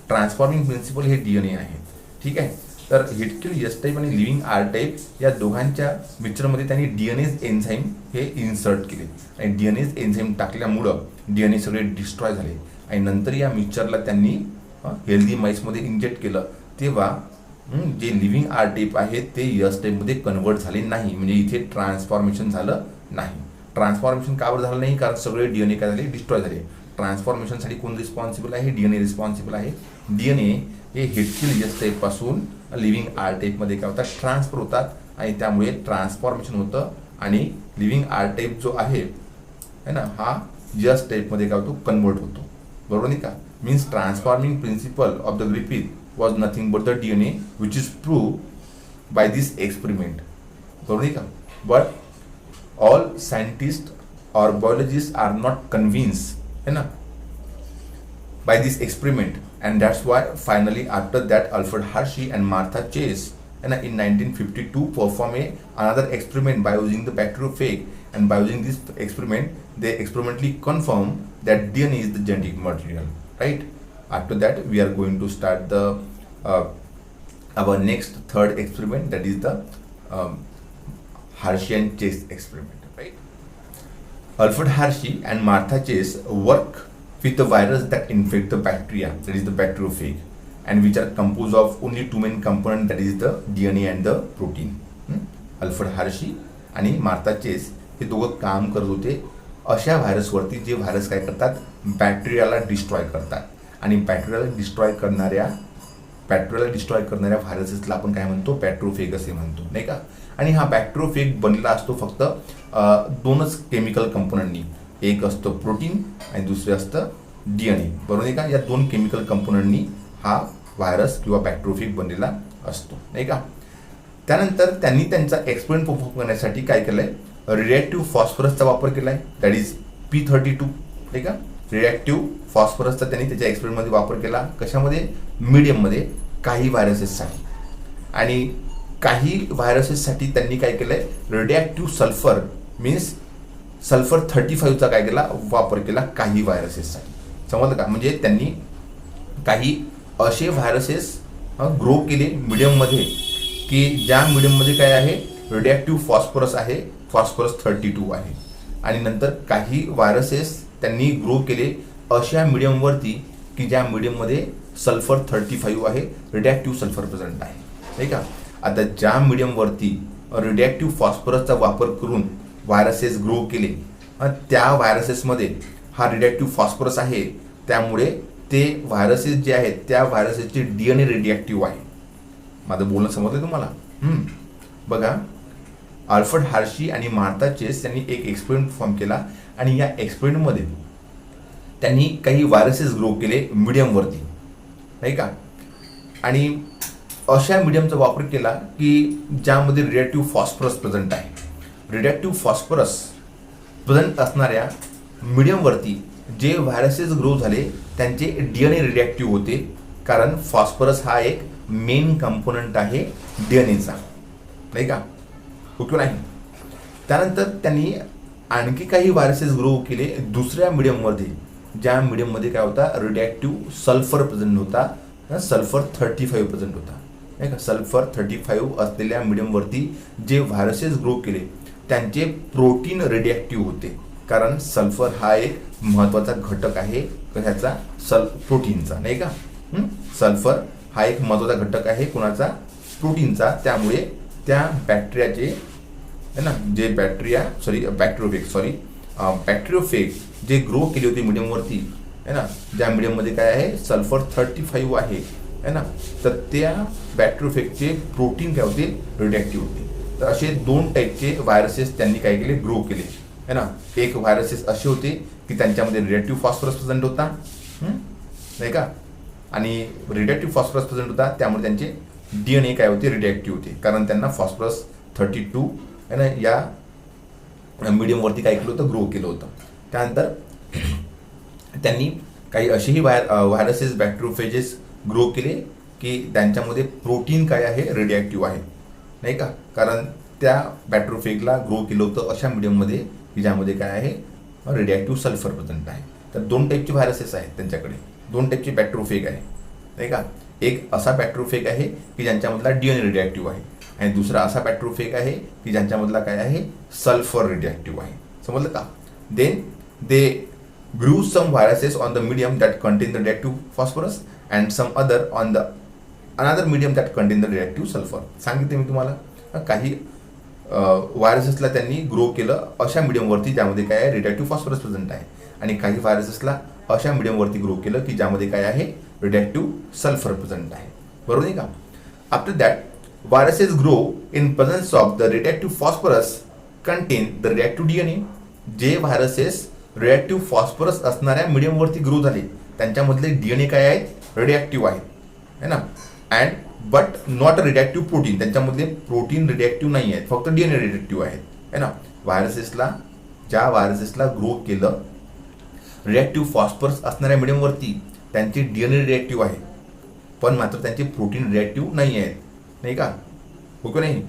ट्रान्सफॉर्मिंग प्रिन्सिपल हे डीएनए आहे. ठीक आहे. तर हिटकिल एस टाईप आणि लिव्हिंग आर टाईप या दोघांच्या मिक्सचरमध्ये त्यांनी डीएनएज एन्झाईम हे इन्सर्ट केले आणि डीएनएज एन्झाईम टाकल्यामुळं डीएनए सगळे डिस्ट्रॉय झाले. आणि नंतर या मिक्सचरला त्यांनी हेल्दी माईसमध्ये इंजेक्ट केलं, तेव्हा जे लिव्हिंग आर टाईप आहे ते एस टाईपमध्ये कन्वर्ट झाले नाही. म्हणजे इथे ट्रान्सफॉर्मेशन झालं नाही. ट्रान्सफॉर्मेशन का बरं झालं नाही, कारण सगळे डीएनए काय झाले, डिस्ट्रॉय झाले. ट्रान्सफॉर्मेशनसाठी कोण रिस्पॉन्सिबल आहे, डीएनए रिस्पॉन्सिबल आहे. डीएनए हे हिटकिल एस टाईपपासून लिव्हिंग आर टाईपमध्ये काय होतात, ट्रान्सफर होतात आणि त्यामुळे ट्रान्सफॉर्मेशन होतं. आणि लिव्हिंग आर टाईप जो आहे ना, हा एस टाईपमध्ये काय होतो, कन्वर्ट होतो. बरोबर नाही का. Means transforming principle of the lipid was nothing but the DNA which is prove by this experiment. बरोबर नाही का. बट ऑल सायंटिस्ट और बायोलॉजिस्ट आर नॉट कन्विन्स है ना by this experiment, and that's why finally after that Alfred Hershey and Martha Chase in 1952 perform another experiment by using the bacteriophage, and by using this experiment they experimentally confirm that DNA is the genetic material, right? After that we are going to start the our next third experiment, that is the Hershey and Chase experiment, right? Alfred Hershey and Martha Chase work with the virus that infect the bacteria, that is the bacteriophage, and which are composed of only two main components, that is the DNA and the protein. Alfred Hershey आणि Martha chess हे दोघं काम करत होते अशा व्हायरसवरती, जे virus काय करतात, बॅक्टेरियाला डिस्ट्रॉय करतात. आणि बॅक्टेरियाला डिस्ट्रॉय करणाऱ्या व्हायरसेसला आपण काय म्हणतो, बॅक्टेरियोफेग असे म्हणतो नाही का. आणि हा बॅक्टेरियोफेग बनलेला असतो फक्त दोनच केमिकल कंपोनंटनी, एक असतं प्रोटीन आणि दुसरे असतं डीएनए. बरोबर नाही का. या दोन केमिकल कंपोनंटनी हा व्हायरस किंवा बॅक्टेरियोफेग बनलेला असतो नाही का. त्यानंतर त्यांनी त्यांचा एक्सपेरिमेंट परफॉर्म करण्यासाठी काय केलंय, रिएक्टिव्ह फॉस्फरसचा वापर केलाय, दॅट इज P32 नाही का. रिएक्टिव्ह फॉस्फरसचा त्यांनी त्याच्या एक्सपेरिमेंटमध्ये वापर केला. कशामध्ये, मीडियममध्ये, काही व्हायरसेससाठी. आणि काही व्हायरसेससाठी त्यांनी काय केलंय, रेडिएक्टिव्ह सल्फर मीन्स सल्फर 35चा काय केला, वापर केला काही व्हायरसेससाठी. समजलं का. म्हणजे त्यांनी काही असे व्हायरसेस ग्रो केले मीडियममध्ये की ज्या मीडियममध्ये काय आहे, रेडिएक्टिव्ह फॉस्फरस आहे, फॉस्फरस 32 आहे. आणि नंतर काही व्हायरसेस त्यांनी ग्रो केले अशा मीडियमवरती की ज्या मीडियममध्ये सल्फर 35 आहे, रेडिएक्टिव्ह सल्फर प्रेझेंट आहे नाही का. आता ज्या मीडियमवरती रेडिएक्टिव्ह फॉस्फरसचा वापर करून व्हायरसेस ग्रो केले, त्या व्हायरसेसमध्ये हा रेडिएक्टिव्ह फॉस्फरस आहे, त्यामुळे ते व्हायरसेस जे आहेत त्या व्हायरसेसचे डीएनए रेडिएक्टिव्ह आहे. माझं बोलणं समजलं तुम्हाला. बघा, अल्फ्रेड हार्शी आणि मार्था चेस यांनी एक एक्सपेरिमेंट परफॉर्म केला आणि या एक्सपेरिमेंटमध्ये त्यांनी काही व्हायरसेस ग्रो केले मीडियमवरती नाही का. आणि अशा मीडियमचा वापर केला की ज्यामध्ये रेडिएक्टिव्ह फॉस्फरस प्रेझेंट आहे. रेडिएक्टिव्ह फॉस्फरस प्रेझेंट असणाऱ्या मीडियमवरती जे व्हायरसेस ग्रो झाले त्यांचे डीएनए रेडिएक्टिव्ह होते, कारण फॉस्फरस हा एक मेन कंपोनंट आहे डीएनएचा नाही का, हो की नाही. त्यानंतर त्यांनी आणखी काही व्हायरसेस ग्रो केले दुसऱ्या मीडियममध्ये, ज्या मीडियममध्ये काय होता, रेडिएक्टिव्ह सल्फर प्रेझेंट होता, सल्फर 35 प्रेझेंट होता नाही का. सल्फर 35 असलेल्या मीडियमवरती जे व्हायरसेस ग्रो केले त्यांचे प्रोटीन रेडिएक्टिव्ह होते, कारण सल्फर हा एक महत्त्वाचा घटक आहे कशाचा, प्रोटीनचा नाही का. सल्फर हा एक महत्त्वाचा घटक आहे कोणाचा, प्रोटीनचा. त्यामुळे त्या बॅक्टेरियाचे है ना, जे बॅक्टेरियोफेग जे ग्रो केले होते मीडियमवरती है ना, ज्या मीडियममध्ये काय आहे सल्फर 35 आहे ना, तर त्या बॅक्टेरियोफेगचे प्रोटीन काय होते रिडॅक्टिव्ह होते. तर असे 2 टाईपचे व्हायरसेस त्यांनी काय केले ग्रो केले है ना. एक व्हायरसेस असे होते की त्यांच्यामध्ये रिडॅक्टिव्ह फॉस्फरस प्रेझेंट होता नाही का, आणि रिडॅक्टिव्ह फॉस्फरस प्रेझेंट होता त्यामुळे त्यांचे DNA काय होते रिडॅक्टिव्ह होते, कारण त्यांना फॉस्फरस 32 है ना या मीडियमवरती काय केलं होतं ग्रो केलं होतं. त्यानंतर त्यांनी काही असेही व्हायरसेस बॅक्टेरियोफेजेस ग्रो केले की त्यांच्यामध्ये प्रोटीन काय आहे रिडॅक्टिव्ह आहे नाही का, कारण त्या बॅक्टेरियोफेगला ग्रो केलं होतं अशा मीडियममध्ये की ज्यामध्ये काय आहे रिडॅक्टिव्ह सल्फर प्रेझेंट आहे. तर 2 टाईपचे व्हायरसेस आहेत त्यांच्याकडे, 2 टाईपचे बॅक्टेरियोफेग आहे नाही का. एक असा बॅक्टेरियोफेग आहे की ज्यांच्यामधला DNA रिडॅक्टिव्ह आहे, आणि दुसरा असा बॅक्टेरियोफेग आहे की ज्यांच्यामधला काय आहे सल्फर रिडॅक्टिव्ह आहे. समजलं का. Then they grew some viruses on the medium that contain the reactive phosphorus and some other on the another medium that contain the reactive sulfur. सांगितले मी तुम्हाला काही व्हायरसेसला त्यांनी ग्रो केलं अशा मीडियमवरती ज्यामध्ये काय आहे रिडॅक्टिव्ह फॉस्फरस प्रेझेंट आहे, आणि काही व्हायरसेसला अशा मीडियमवरती ग्रो केलं की ज्यामध्ये काय आहे रिडॅक्टिव्ह सल्फर प्रेझेंट आहे. बरोबर नाही का. After that viruses grow in presence of the radioactive phosphorus contain the radioactive DNA. जे व्हायरसेस रिडॅक्टिव्ह फॉस्फरस असणाऱ्या मीडियमवरती ग्रो झाले त्यांच्यामधले DNA काय आहेत रिडॅक्टिव्ह आहेत है ना, and but not radioactive protein. त्यांच्यामधले प्रोटीन रिडॅक्टिव्ह नाही आहेत, फक्त DNA रिडॅक्टिव्ह आहेत है ना. ज्या व्हायरसेसला ग्रो केलं रिडॅक्टिव्ह फॉस्फरस असणाऱ्या मीडियमवरती त्यांचे DNA रिडॅक्टिव्ह आहे, पण मात्र त्यांचे प्रोटीन रिडॅक्टिव्ह नाही आहेत नाही का, हो की नाही.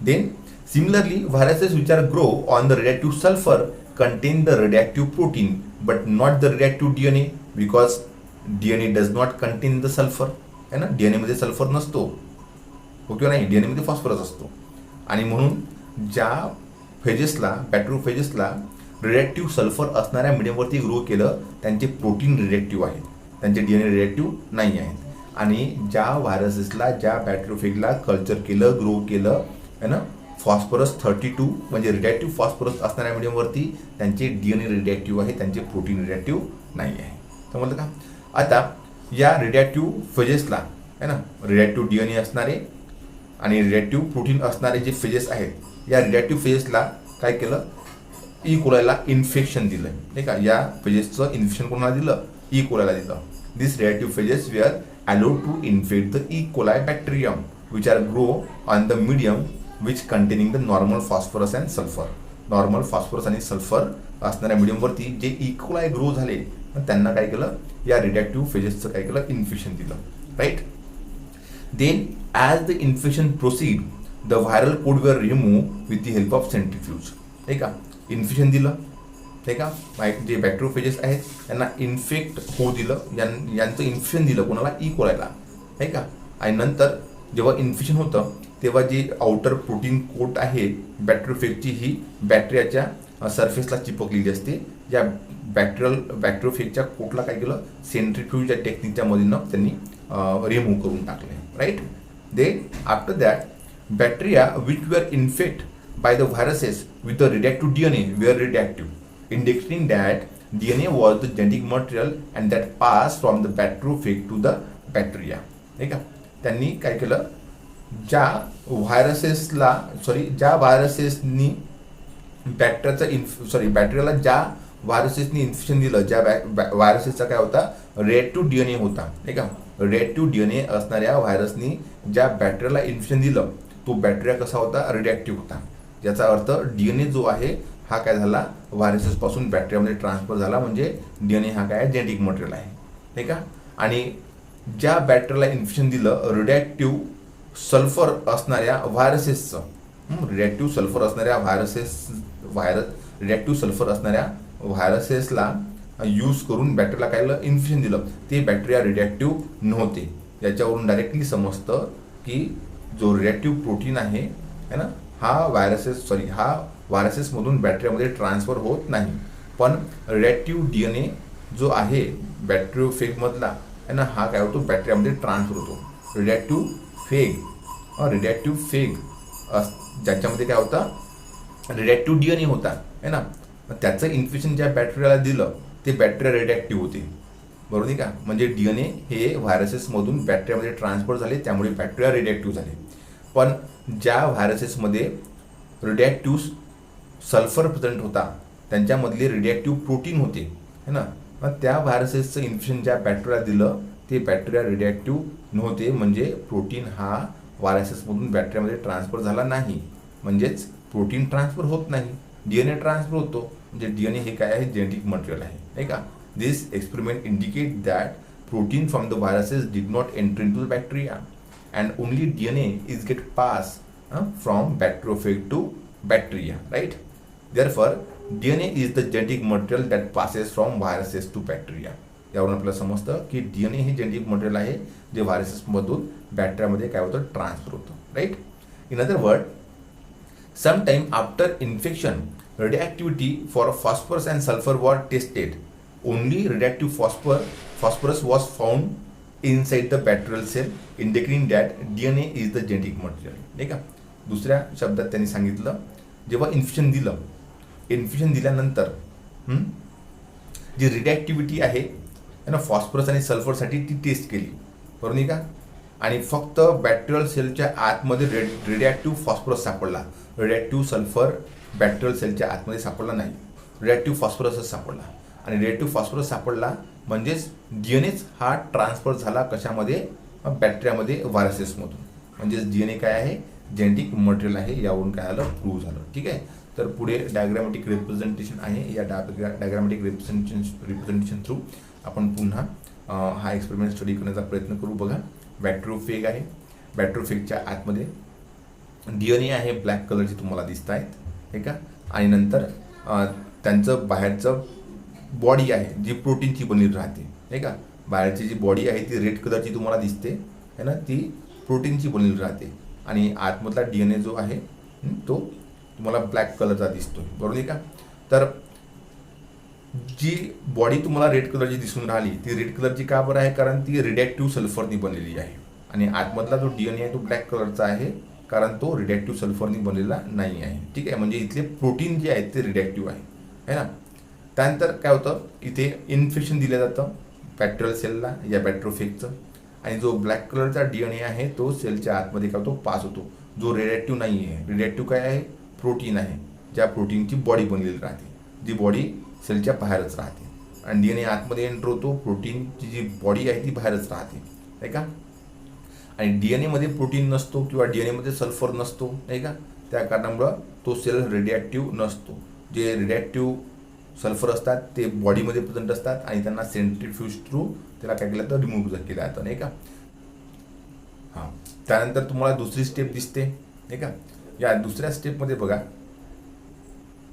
Then similarly viruses which are grow on the radioactive sulphur contain the reactive protein but not the reactive DNA because DNA does not contain the sulfur है ना. DNA मध्ये सल्फर नसतो, हो किंवा नाही, DNA मध्ये फॉस्फरस असतो. आणि म्हणून ज्या फेजेसला बॅक्टेरियोफेजेसला रिडॅक्टिव्ह सल्फर असणाऱ्या मीडियमवरती ग्रो केलं त्यांचे प्रोटीन रिडॅक्टिव्ह आहेत, त्यांचे DNA रिडॅक्टिव्ह नाही आहेत. आणि ज्या व्हायरसेसला ज्या बॅक्टेरियोफेगला कल्चर केलं ग्रो केलं है ना फॉस्फरस 32 म्हणजे रिडॅक्टिव्ह फॉस्फरस असणाऱ्या मीडियमवरती त्यांचे DNA रिडॅक्टिव्ह आहे, त्यांचे प्रोटीन रिडॅक्टिव्ह नाही आहे. समजलं का. आता या रिडॅक्टिव्ह फेजेसला है ना रिडॅक्टिव्ह DNA असणारे आणि रिडॅक्टिव्ह प्रोटीन असणारे जे फेजेस आहेत या रिडॅक्टिव्ह फेजेसला काय केलं ई कोलायला इन्फेक्शन दिलं नाही का. या फेजेसचं इन्फेक्शन कोणाला दिलं ई कोलायला दिलं. This radioactive phages we are allowed to infect the E coli bacterium which are grow on the medium which containing the normal phosphorus and sulphur. Normal phosphorus आणि sulphur असणाऱ्या मीडियमवरती जे इक्वलाय ग्रो झाले त्यांना काय केलं या रिडॅक्टिव्ह फेजेसचं काय केलं इन्फेक्शन दिलं right. Then as the infection proceed the viral coat were remove with the help of centrifuge नाही का. इन्फेक्शन दिलं नाही का, जे बॅक्टेरियोफेजेस आहेत त्यांना इन्फेक्ट होऊ दिलं, यांचं इन्फेक्शन दिलं कोणाला इक्वलायला नाही का. आणि नंतर जेव्हा इन्फेक्शन होतं तेव्हा जी आउटर प्रोटीन कोट आहे बॅक्टेरियोफेगची ही बॅक्टेरियाच्या सरफेसला चिपकलेली असते. या बॅक्टेरियोफेगच्या कोटला काय केलं सेंट्रिफ्यूजच्या टेक्निकच्या मदतीनं त्यांनी रिमूव्ह करून टाकले right. They after that bacteria which were infect by the viruses with the radioactive DNA were radioactive indicating that DNA was the genetic material and that pass from the bacteriophage to the bacteria नाही का. त्यांनी काय केलं ज्या व्हायरसेसनी बॅक्टेरियाला ज्या व्हायरसेसनी infection दिलं, ज्या व्हायरसेसचा काय होता रिएक्टिव्ह DNA होता नाही का. रिएक्टिव्ह DNA असणाऱ्या व्हायरसनी ज्या बॅक्टेरियाला इन्फेक्शन दिलं तो बॅक्टेरिया कसा होता रिडॅक्टिव्ह होता. याचा अर्थ DNA जो आहे हा काय झाला व्हायरसेसपासून बॅक्टेरियामध्ये ट्रान्सफर झाला, म्हणजे DNA हा काय जेनेटिक मटेरियल आहे नाही का. आणि ज्या बॅक्टेरियाला इन्फेक्शन दिलं रिडॅक्टिव्ह सल्फर असणाऱ्या व्हायरसेसचं रिडॅक्टिव्ह सल्फर असणाऱ्या व्हायरसेसला यूज करून बॅक्टेरियाला काय इन्फेक्शन दिलं ते बॅक्टेरिया रिडॅक्टिव्ह नव्हते. याच्यावरून डायरेक्टली समजतं की जो रिडॅक्टिव्ह प्रोटीन आहे ना हा व्हायरसेसमधून बॅक्टेरियामध्ये ट्रान्सफर होत नाही, पण रिडॅक्टिव्ह DNA जो आहे बॅक्टेरियोफेगमधला आहे ना हा काय होतो बॅक्टेरियामध्ये ट्रान्सफर होतो. रेडिएक्टिव्ह फेग ज्याच्यामध्ये काय होता, रेडिएक्टिव्ह DNA होता है ना. त्याचं इन्फेक्शन ज्या बॅक्टेरियाला दिलं ते बॅक्टेरिया रेडिएक्टिव्ह होते, बरोबर आहे का. म्हणजे DNA हे व्हायरसेसमधून बॅक्टेरियामध्ये ट्रान्सफर झाले, त्यामुळे बॅक्टेरिया रेडिएक्टिव्ह झाले. पण ज्या व्हायरसेसमध्ये रेडिएक्टिव्ह सल्फर प्रेझेंट होता त्यांच्यामधले रेडिएक्टिव्ह प्रोटीन होते है ना. मग त्या व्हायरसेसचं इन्फेक्शन ज्या बॅक्टेरियाला दिलं ते बॅक्टेरिया रेडिएक्टिव्ह नव्हते, म्हणजे प्रोटीन हा व्हायरसेसमधून बॅक्टेरियामध्ये ट्रान्सफर झाला नाही. म्हणजेच प्रोटीन ट्रान्सफर होत नाही, DNA ट्रान्सफर होतो. म्हणजे DNA हे काय आहे, जेनेटिक मटेरियल आहे नाही का. This experiment indicate that protein from the viruses did not enter in to the bacteria and only DNA is get pass from bacteriophage to bacteria, right. Therefore, DNA is the genetic material that passes from viruses to bacteria. यावरून आपल्याला समजतं की DNA हे genetic material आहे जे व्हायरसेसमधून बॅक्टेरियामध्ये काय होतं, transfer होतं, right. In other word, sometime after infection, radioactivity for phosphorus and sulfur were tested. Only radioactive phosphorus was found inside the bacterial cell, indicating that DNA is the genetic material. नाही का. दुसऱ्या शब्दात त्यांनी सांगितलं, जेव्हा infection दिल्यानंतर जी रिडॅक्टिव्हिटी आहे ना फॉस्फरस आणि सल्फरसाठी ती टेस्ट केली, बरोबर नाही का. आणि फक्त बॅक्टेरियल सेलच्या आतमध्ये रेडिएक्टिव्ह फॉस्फरस सापडला, रेडिएक्टिव्ह सल्फर बॅक्टेरियल सेलच्या आतमध्ये सापडला नाही, रेडिएक्टिव्ह फॉस्फरसच सापडला. आणि रेडिएक्टिव्ह फॉस्फरस सापडला म्हणजेच DNAच हा ट्रान्सफर झाला कशामध्ये, बॅक्टेरियामध्ये व्हायरसेसमधून. म्हणजेच DNA काय आहे, जेनेटिक मटेरियल आहे. यावरून काय झालं, प्रूव्ह झालं. ठीक आहे. तर पुढे डायग्रामॅटिक रिप्रेझेंटेशन आहे. या डायग्रामॅटिक रिप्रेझेंटेशन थ्रू आपण पुन्हा हा एक्सपेरिमेंट स्टडी करण्याचा प्रयत्न करू. बघा, बॅक्टेरियोफेग आहे. बॅक्टेरियोफेगच्या आतमध्ये DNA आहे, ब्लॅक कलरची तुम्हाला दिसत आहेत, हे का. आणि नंतर त्यांचं बाहेरचं बॉडी आहे जी प्रोटीनची बनलेली राहते, हे का. बाहेरची जी बॉडी आहे ती रेड कलरची तुम्हाला दिसते है ना, ती प्रोटीनची बनलेली राहते. आणि आतमधला DNA जो आहे तो तुम्हाला ब्लॅक कलरचा दिसतो, बरोबर आहे का. तर जी बॉडी तुम्हाला रेड कलरची दिसून राहिली ती रेड कलरची का बरं आहे, कारण ती रेडिएक्टिव्ह सल्फरनी बनलेली आहे. आणि आतमधला जो DNA आहे तो ब्लॅक कलरचा आहे, कारण तो रेडिएक्टिव्ह सल्फरनी बनलेला नाही आहे. ठीक आहे. म्हणजे इथले प्रोटीन जे आहेत ते रेडिएक्टिव्ह आहे ना. त्यानंतर काय होतं, इथे इन्फेक्शन दिलं जातं बॅक्टेरियल सेलला या बॅक्टेरियोफेगचं. आणि जो ब्लॅक कलरचा DNA आहे तो सेलच्या आतमध्ये काय होतो, पास होतो, जो रेडिएक्टिव्ह नाही आहे. रेडिएक्टिव्ह काय आहे, प्रोटीन आहे, ज्या प्रोटीनची बॉडी बनलेली राहते, जी बॉडी सेलच्या बाहेरच राहते. आणि DNA आतमध्ये एंटर होतो, प्रोटीनची जी बॉडी आहे ती बाहेरच राहते, नाही का. आणि DNA मध्ये प्रोटीन नसतो किंवा DNA मध्ये सल्फर नसतो, नाही का. त्या कारणामुळं तो सेल रेडिएक्टिव्ह नसतो. जे रेडिएक्टिव्ह सल्फर असतात ते बॉडीमध्ये प्रेझेंट असतात आणि त्यांना सेंट्रीफ्यूज थ्रू त्याला काय केलं तर रिमूव्ह केलं जातं, नाही का. हां, त्यानंतर तुम्हाला दुसरी स्टेप दिसते, नाही का. या दुसऱ्या स्टेपमध्ये बघा,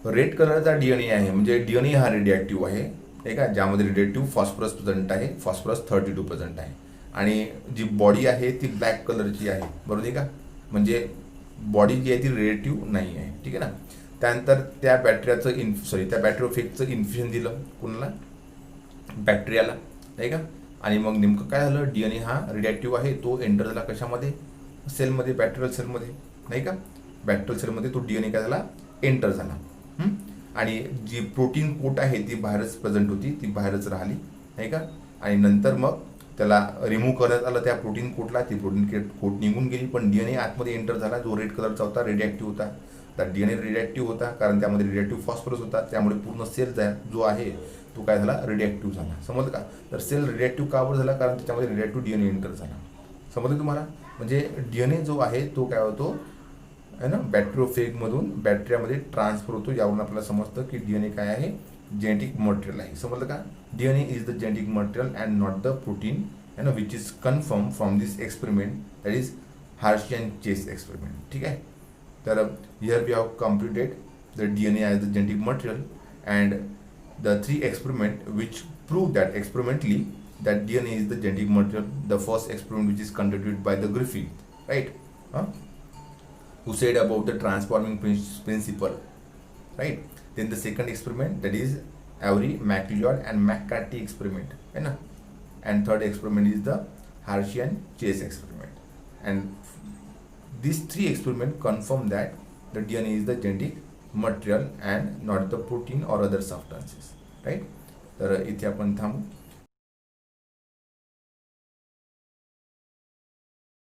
रेड कलरचा DNA आहे, म्हणजे DNA हा रेडिएक्टिव्ह आहे, नाही का, ज्यामध्ये रेडिएक्टिव्ह फॉस्फरस प्रेझेंट आहे, फॉस्फरस 32 प्रेझेंट आहे. आणि जी बॉडी आहे ती ब्लॅक कलरची आहे, बरोबर आहे का. म्हणजे बॉडी जी आहे ती रेडिएक्टिव्ह नाही आहे, ठीक आहे ना. त्यानंतर त्या बॅक्टेरियाचं त्या बॅक्टेरियोफेगचं इन्फेक्शन दिलं कुणाला, बॅक्टेरियाला, नाही का. आणि मग नेमकं काय झालं, DNA हा रेडिएक्टिव्ह आहे, तो एंटर झाला कशामध्ये, सेलमध्ये, बॅक्टेरियल सेलमध्ये, नाही का. बॅक्टेरियल सेलमध्ये तो DNA काय झाला, एंटर झाला. आणि जी प्रोटीन कोट आहे ती बाहेरच प्रेझेंट होती, ती बाहेरच राहिली, नाही का. आणि नंतर मग त्याला रिमूव्ह करण्यात आलं त्या प्रोटीन कोटला, ती प्रोटीन कोट निघून गेली, पण DNA आतमध्ये एंटर झाला, जो रेड कलरचा होता, रेडिएक्टिव्ह होता. तर DNA रेडिएक्टिव्ह होता कारण त्यामध्ये रेडिएक्टिव्ह फॉस्फरस होता, त्यामुळे पूर्ण सेल जो आहे तो काय झाला, रेडिएक्टिव्ह झाला. समजलं का. तर सेल रेडिएक्टिव्ह का बरं झाला, कारण त्याच्यामध्ये रेडिएक्टिव्ह DNA एंटर झाला. समजलं तुम्हाला. म्हणजे DNA जो आहे तो काय होतो है ना, बॅक्टेरियोफेगमधून बॅक्टेरियामध्ये ट्रान्सफर होतो. यावरून आपल्याला समजतं की DNA काय आहे, जेनेटिक मटेरियल आहे. समजलं का. DNA is the genetic material and not the protein है ना, which is confirm from this experiment, that is Hershey and Chase experiment. ठीक आहे. तर here we have completed the DNA as the genetic material and the 3 experiment which prove that experimentally that DNA is the genetic material. The first experiment which is conducted by the Griffith, right, who said about the transforming principle, right. Then the second experiment, that is Avery, MacLeod and McCarthy experiment, है ना. And third experiment is the Hershey and Chase experiment. and these three experiments confirm that the DNA is the genetic material and not the protein or other substances, right? तर इथे आपण थांबू.